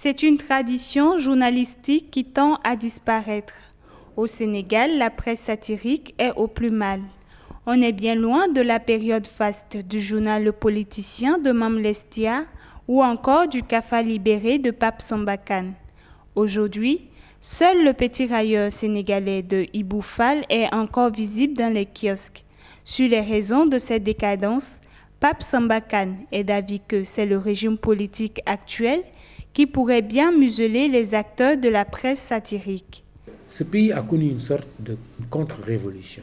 C'est une tradition journalistique qui tend à disparaître. Au Sénégal, la presse satirique est au plus mal. On est bien loin de la période faste du journal Le Politicien de Mame Lestia ou encore du Cafa libéré de Pape Samba Kane. Aujourd'hui, seul le petit railleur sénégalais de Ibou Fall est encore visible dans les kiosques. Sur les raisons de cette décadence, Pape Samba Kane est d'avis que c'est le régime politique actuel qui pourrait bien museler les acteurs de la presse satirique. Ce pays a connu une sorte de contre-révolution.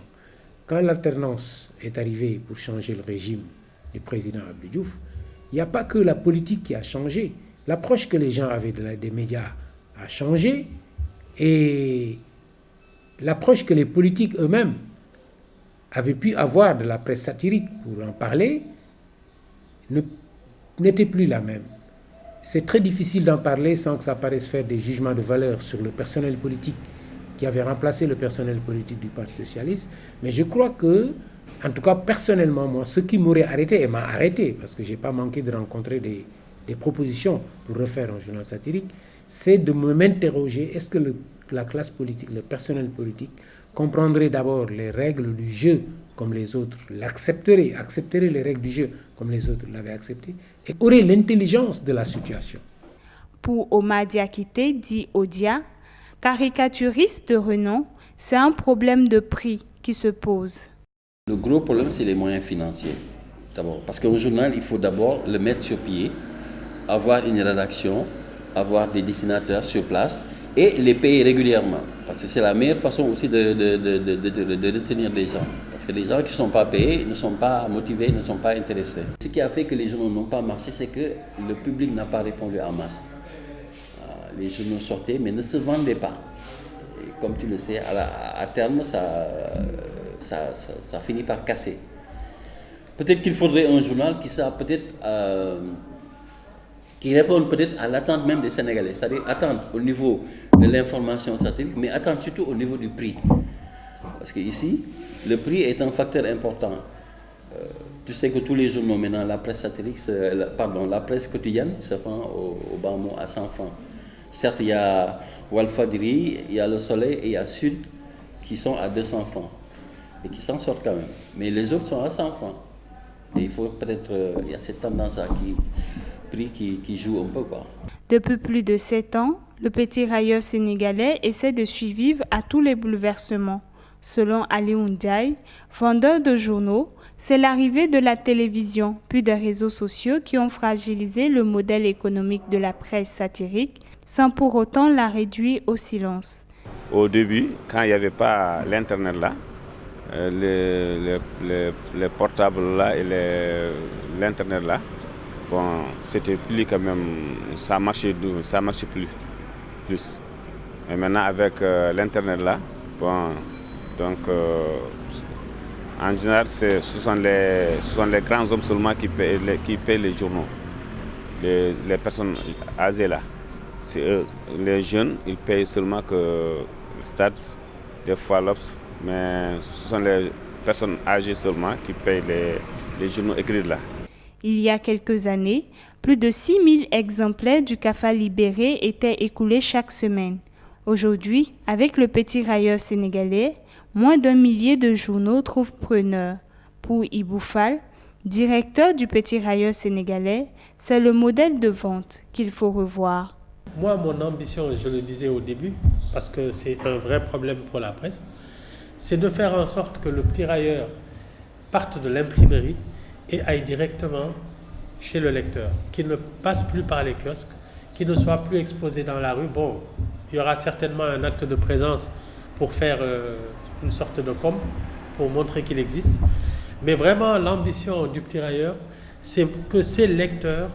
Quand l'alternance est arrivée pour changer le régime du président Abdou Diouf, il n'y a pas que la politique qui a changé. L'approche que les gens avaient des médias a changé et l'approche que les politiques eux-mêmes avaient pu avoir de la presse satirique pour en parler n'était plus la même. C'est très difficile d'en parler sans que ça paraisse faire des jugements de valeur sur le personnel politique qui avait remplacé le personnel politique du Parti socialiste. Mais je crois que, en tout cas personnellement, moi, ce qui m'aurait arrêté, et m'a arrêté, parce que je n'ai pas manqué de rencontrer des propositions pour refaire un journal satirique, c'est de m'interroger, est-ce que la classe politique, le personnel politique, comprendrait d'abord les règles du jeu comme les autres l'accepteraient, accepterait les règles du jeu comme les autres l'avaient accepté, et aurait l'intelligence de la situation. Pour Omar Diakité, dit Odia, caricaturiste de renom, c'est un problème de prix qui se pose. Le gros problème, c'est les moyens financiers. D'abord, parce qu'un journal, il faut d'abord le mettre sur pied, avoir une rédaction, avoir des dessinateurs sur place et les payer régulièrement. Parce que c'est la meilleure façon aussi de retenir les gens. Parce que les gens qui ne sont pas payés ne sont pas motivés, ne sont pas intéressés. Ce qui a fait que les journaux n'ont pas marché, c'est que le public n'a pas répondu en masse. Les journaux sortaient, mais ne se vendaient pas. Et comme tu le sais, à terme, ça finit par casser. Peut-être qu'il faudrait un journal qui réponde peut-être à l'attente même des Sénégalais. C'est-à-dire attendre au niveau de l'information satirique, mais attendre surtout au niveau du prix. Parce qu'ici, le prix est un facteur important. Tu sais que tous les journaux maintenant, la presse satirique, la presse quotidienne se vend au bas mot à 100 francs. Certes, il y a Walfadjri, il y a Le Soleil et il y a Sud qui sont à 200 francs et qui s'en sortent quand même. Mais les autres sont à 100 francs. Et il faut peut-être, il y a cette tendance qui joue un peu, quoi. Depuis plus de 7 ans, le petit railleur sénégalais essaie de survivre à tous les bouleversements. Selon Alioune Ndiaye, vendeur de journaux, c'est l'arrivée de la télévision puis des réseaux sociaux qui ont fragilisé le modèle économique de la presse satirique sans pour autant la réduire au silence. Au début, quand il n'y avait pas l'Internet là, les portables là et l'Internet là, bon, c'était plus quand même, ça marchait plus. Mais maintenant avec l'Internet là, bon, donc en général, ce sont les grands hommes seulement qui paient les journaux, les personnes âgées là. C'est eux, les jeunes, ils payent seulement que Stade, des fois l'Obs, mais ce sont les personnes âgées seulement qui payent les journaux écrits là. Il y a quelques années, plus de 6000 exemplaires du Cafa libéré étaient écoulés chaque semaine. Aujourd'hui, avec le petit railleur sénégalais, moins d'1 millier de journaux trouvent preneur. Pour Ibou Fall, directeur du petit railleur sénégalais, c'est le modèle de vente qu'il faut revoir. Moi, mon ambition, je le disais au début, parce que c'est un vrai problème pour la presse, c'est de faire en sorte que le petit railleur parte de l'imprimerie et aille directement chez le lecteur, qu'il ne passe plus par les kiosques, qu'il ne soit plus exposé dans la rue. Bon, il y aura certainement un acte de présence pour faire une sorte de com, pour montrer qu'il existe. Mais vraiment, l'ambition du petit railleur, c'est que ses lecteurs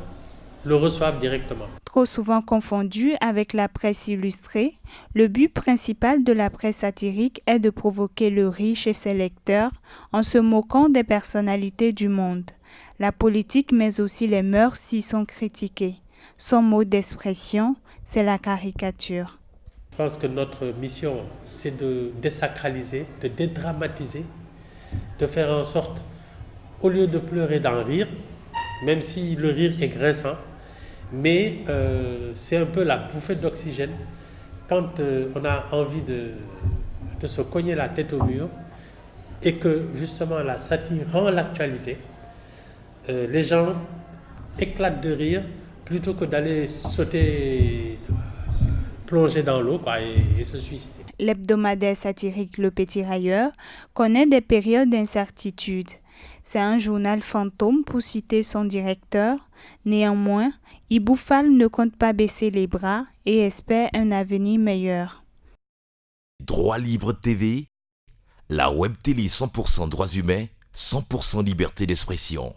le reçoivent directement. Trop souvent confondu avec la presse illustrée, le but principal de la presse satirique est de provoquer le rire chez ses lecteurs en se moquant des personnalités du monde. La politique mais aussi les mœurs y sont critiquées. Son mot d'expression, c'est la caricature. Je pense que notre mission, c'est de désacraliser, de dédramatiser, de faire en sorte, au lieu de pleurer, d'en rire, même si le rire est grinçant, Mais c'est un peu la bouffée d'oxygène quand on a envie de se cogner la tête au mur et que justement la satire rend l'actualité. Les gens éclatent de rire plutôt que d'aller sauter, plonger dans l'eau et se suicider. L'hebdomadaire satirique Le Petit Railleur connaît des périodes d'incertitude. C'est un journal fantôme pour citer son directeur. Néanmoins, Ibou Fall ne compte pas baisser les bras et espère un avenir meilleur. Droit Libre TV, la web télé 100% droits humains, 100% liberté d'expression.